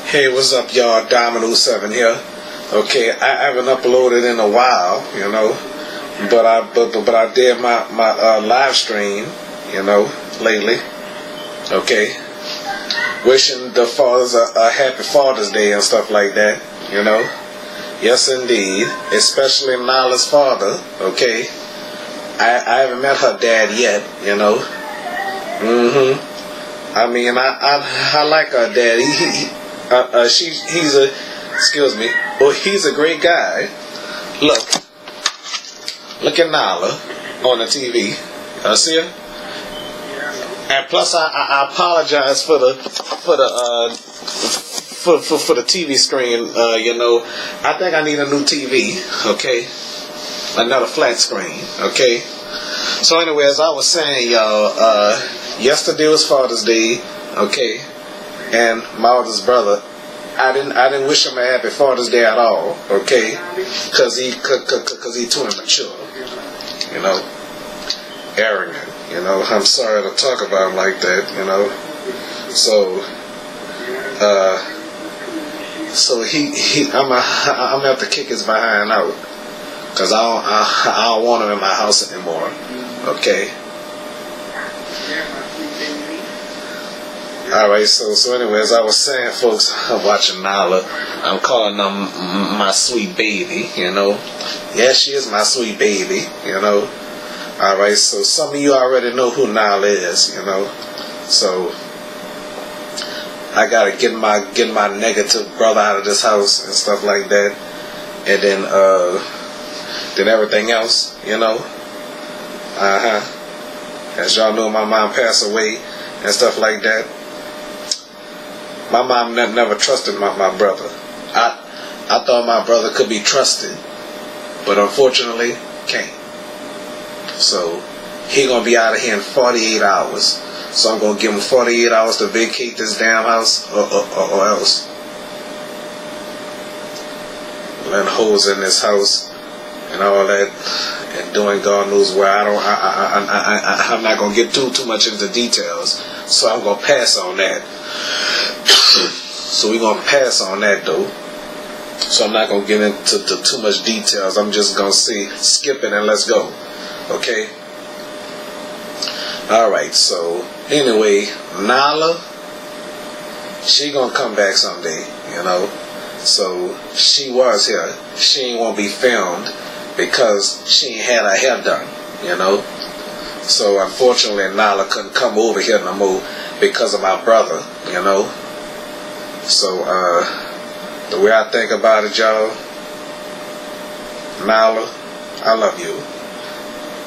Hey, what's up, y'all? Dominoes 7 here. Okay, I haven't uploaded in a while, but I did my live stream, lately. Okay, wishing the fathers a happy Father's Day and stuff like that, Yes, indeed, especially Nala's father. Okay, I haven't met her dad yet, I mean, I like her dad. He's a great guy. Look at Nala on the TV. See her? And plus, I apologize for the TV screen. I think I need a new TV. Okay, another flat screen. Okay. So, anyway, as I was saying, y'all, yesterday was Father's Day. Okay. And my oldest brother, I didn't wish him a happy Father's Day at all, okay? Cause he too immature, arrogant, I'm sorry to talk about him like that, So I'm gonna have to kick his behind out, cause I don't want him in my house anymore, okay? Alright, so anyway, as I was saying, folks, I'm watching Nala. I'm calling them my sweet baby, Yeah, she is my sweet baby, Alright, so some of you already know who Nala is, So I gotta get my negative brother out of this house and stuff like that. And then everything else, As y'all know, my mom passed away and stuff like that. My mom never trusted my brother. I thought my brother could be trusted, but unfortunately can't. So he gonna be out of here in 48 hours. So I'm gonna give him 48 hours to vacate this damn house, or else. Letting holes in this house and all that, and doing God knows where. I'm not gonna get too much into details, so I'm gonna pass on that. So we're going to pass on that though. So I'm not going to get into too much details. I'm just going to skip it and let's go. Okay? Alright, so anyway, Nala, she going to come back someday, So she was here. She ain't want to be filmed because she ain't had her hair done, So unfortunately, Nala couldn't come over here no more because of my brother, So, the way I think about it, y'all, Nala, I love you.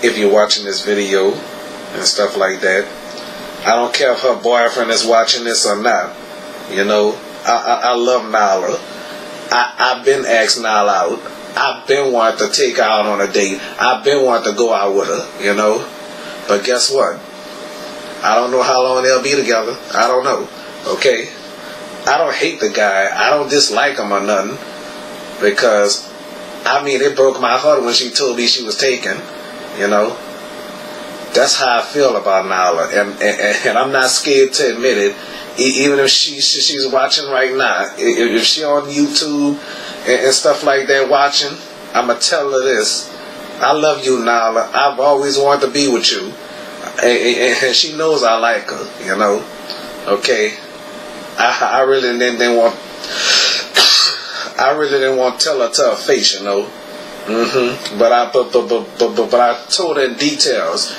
If you're watching this video and stuff like that, I don't care if her boyfriend is watching this or not, I love Nala. I've been asked Nala out. I've been wanting to take her out on a date. I've been wanting to go out with her, But guess what? I don't know how long they'll be together. I don't know. Okay? I don't hate the guy. I don't dislike him or nothing. Because, it broke my heart when she told me she was taken. That's how I feel about Nala. And I'm not scared to admit it. Even if she's watching right now. If she on YouTube and stuff like that watching, I'm going to tell her this. I love you, Nala. I've always wanted to be with you. And she knows I like her, Okay, I really didn't want. I really didn't want to tell her to her face, But I told her in details,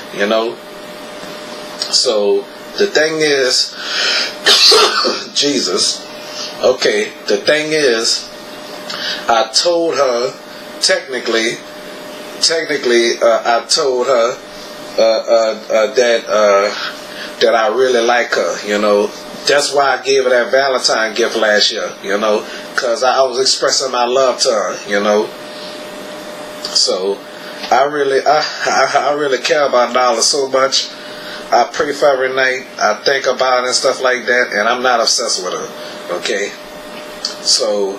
So the thing is, Jesus. Okay, the thing is, I told her technically, I told her. That I really like her, That's why I gave her that Valentine gift last year, Because I was expressing my love to her, So I really care about Nala so much. I pray for her every night. I think about her and stuff like that, and I'm not obsessed with her, okay? So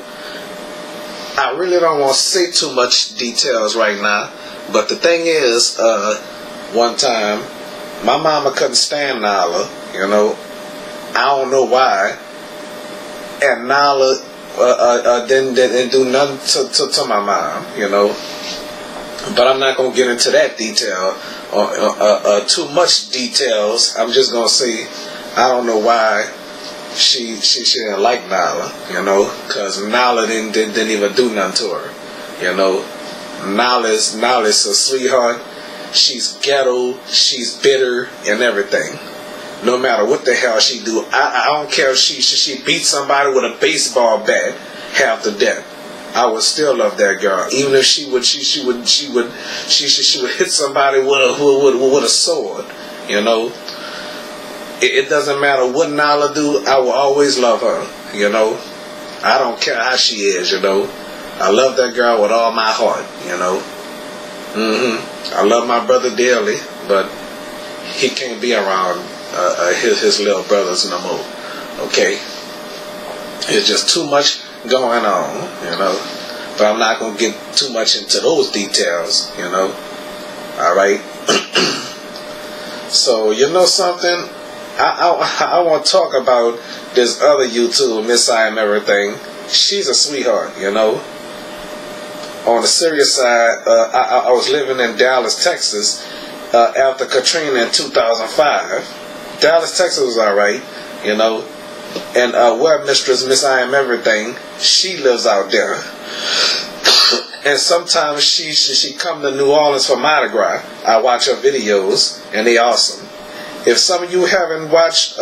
I really don't want to say too much details right now, but the thing is, one time, my mama couldn't stand Nala, I don't know why. and Nala didn't do nothing to my mom, you know. But I'm not gonna get into that detail, too much details. I'm just gonna say I don't know why she didn't like Nala, you know, because Nala didn't even do nothing to her, you know. Nala's a sweetheart. She's ghetto, she's bitter, and everything. No matter what the hell she do, I don't care if she beat somebody with a baseball bat half to death. I would still love that girl, even if she would hit somebody with a sword. You know, it doesn't matter what Nala do. I will always love her. You know, I don't care how she is. You know, I love that girl with all my heart. You know. I love my brother dearly, but he can't be around his little brothers no more. Okay, it's just too much going on, you know. But I'm not gonna get too much into those details, you know. All right. So you know something, I want to talk about this other YouTube, Miss I Am Everything. She's a sweetheart, you know. On the serious side, I was living in Dallas, Texas, after Katrina in 2005. Dallas, Texas was alright, you know. And web mistress, Miss I Am Everything, she lives out there. And sometimes she come to New Orleans for Mardi Gras. I watch her videos, and they awesome. If some of you haven't watched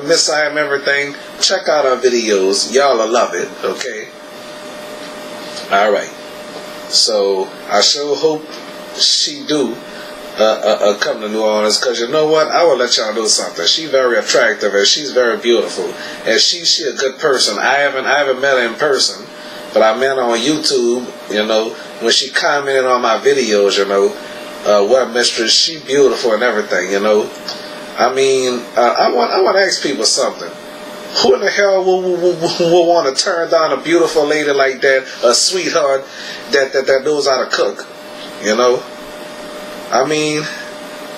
Miss I Am Everything, check out her videos. Y'all will love it, okay? Alright. So I sure hope she do come to New Orleans, because you know what, I will let y'all know something. She's very attractive and she's very beautiful, and she a good person. I haven't met her in person, but I met her on YouTube. You know, when she commented on my videos, you know, what mistress, she beautiful and everything. You know, I mean, I want to ask people something. Who in the hell will want to turn down a beautiful lady like that, a sweetheart that knows how to cook? You know, I mean,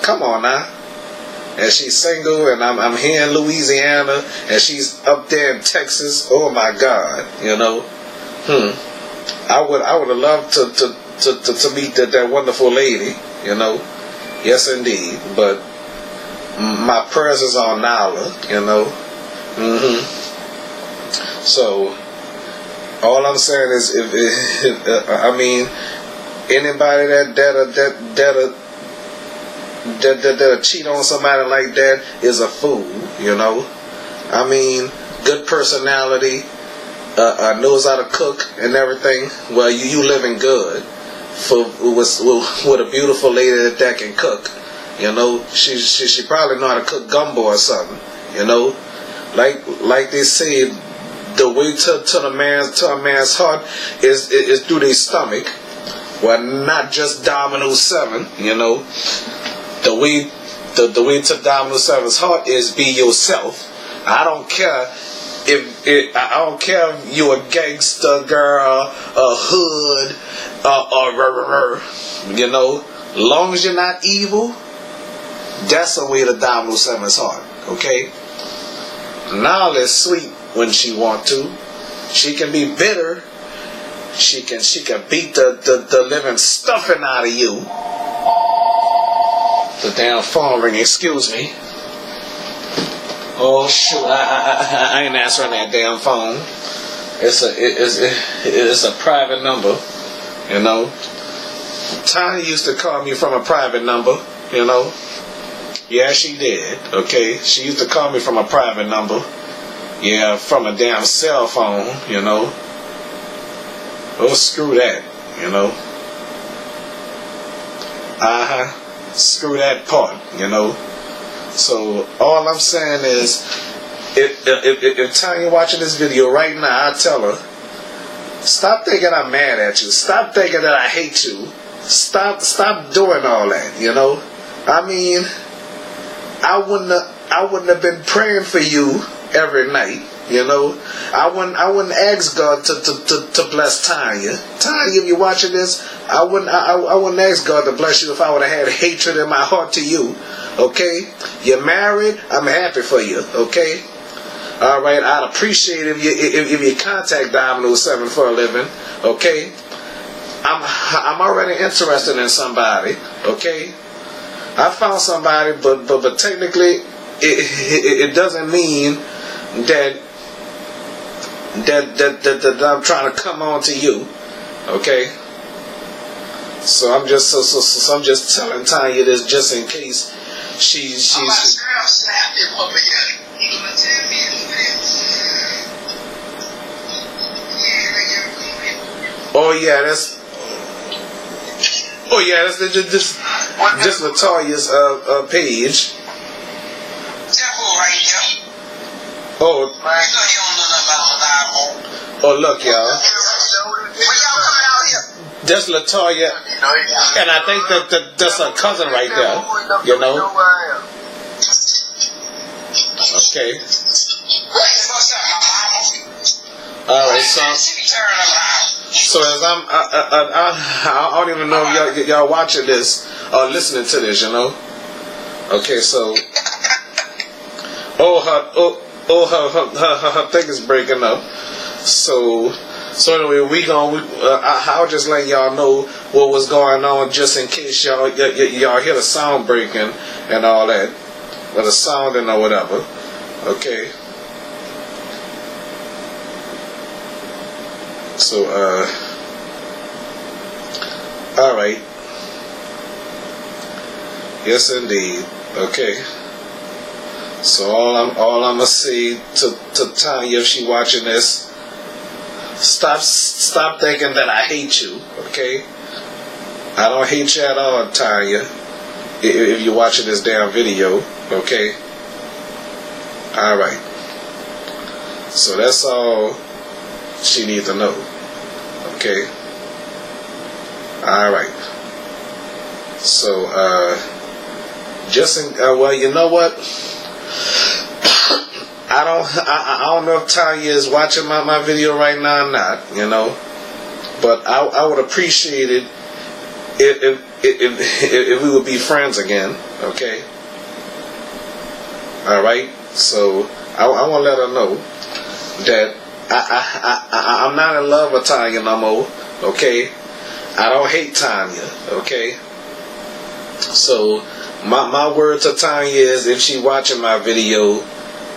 come on now. And she's single, and I'm here in Louisiana, and she's up there in Texas. Oh my God, you know. I would have loved to meet that wonderful lady, you know. Yes, indeed. But my prayers is on Nala, you know. So all I'm saying is, if I mean, anybody that cheat on somebody like that is a fool, you know. I mean, good personality, knows how to cook and everything. Well, you living good with a beautiful lady that can cook. You know, she probably know how to cook gumbo or something. You know, like they say, the way to a man's heart is through their stomach. Well, not just Dominoes 7. You know, the way to Dominoes 7's heart is be yourself. I don't care if you're a gangster girl, a hood, or you know, long as you're not evil, that's the way to Dominoes 7's heart. Okay. Nala is sweet when she want to. She can be bitter. She can beat the living stuffing out of you. The damn phone ring. Excuse me. Oh shoot! I ain't answering that damn phone. It's a private number. You know. Tanya used to call me from a private number. You know. Yeah, she did. Okay, she used to call me from a private number. Yeah, from a damn cell phone. You know. Oh, screw that. You know. Screw that part. You know. So all I'm saying is, if Tanya watching this video right now, I tell her, stop thinking I'm mad at you. Stop thinking that I hate you. Stop doing all that. You know. I mean, I wouldn't have been praying for you every night. You know, I wouldn't ask God to bless Tanya. Tanya, if you're watching this, I wouldn't ask God to bless you if I would have had hatred in my heart to you. Okay, you're married. I'm happy for you. Okay, All right, I'd appreciate if you contact Dominoes 7 for a living. Okay, I'm already interested in somebody. Okay, I found somebody, but technically it doesn't mean that I'm trying to come on to you. Okay. So I'm just I'm just telling Tanya this just in case she's. Oh yeah, that's just Latalia's page. Oh. Oh look, y'all. That's Latoya, and I think that's her cousin right there, you know. Okay. Alright, so as I don't even know if y'all watching this or listening to this, you know. Okay, so her thing is breaking up. So anyway, I'll just let y'all know what was going on, just in case y'all hear the sound breaking and all that, or the sounding or whatever. Okay. So all right. Yes, indeed. Okay. So all I'm gonna say to Tanya, if she watching this. Stop thinking that I hate you, okay? I don't hate you at all, Tanya. If you're watching this damn video, okay? Alright. So that's all she needs to know, okay? Alright. So, well, you know what? I don't know if Tanya is watching my video right now or not, you know, but I would appreciate it if we would be friends again, okay? All right, so I want to let her know that I'm not in love with Tanya no more, okay? I don't hate Tanya, okay? So my word to Tanya is, if she watching my video,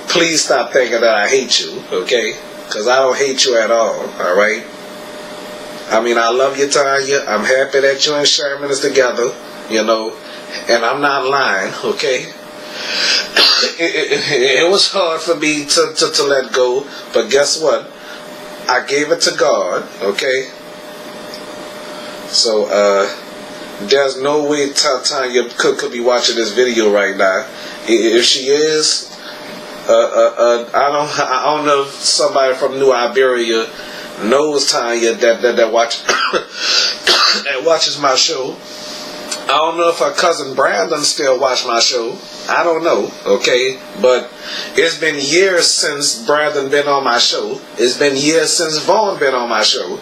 please stop thinking that I hate you, okay? Because I don't hate you at all, alright? I mean, I love you, Tanya. I'm happy that you and Sherman is together, you know, and I'm not lying, okay? It was hard for me to let go, but guess what? I gave it to God, okay? So, there's no way Tanya could be watching this video right now. If she is, I don't know if somebody from New Iberia knows Tanya that watches my show. I don't know if her cousin Brandon still watch my show. I don't know, okay? But it's been years since Brandon been on my show. It's been years since Vaughn been on my show.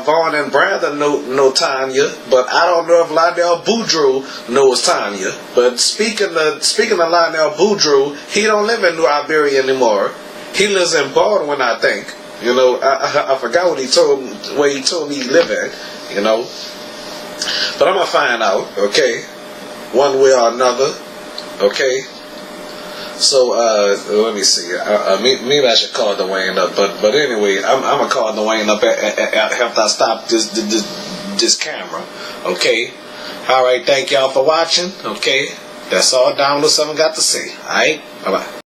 Vaughn and Brandon know Tanya, but I don't know if Lionel Boudreaux knows Tanya. But speaking of Lionel Boudreaux, he don't live in New Iberia anymore. He lives in Baldwin, I think. You know, I forgot where he told me he lived at, you know. But I'm gonna find out, okay, one way or another, okay. So let me see. Maybe I should call Dwayne up, but anyway, I'm gonna call Dwayne up after I stop this camera, okay. All right, thank y'all for watching. Okay, that's all Dominoes 7 got to say. All right, bye bye.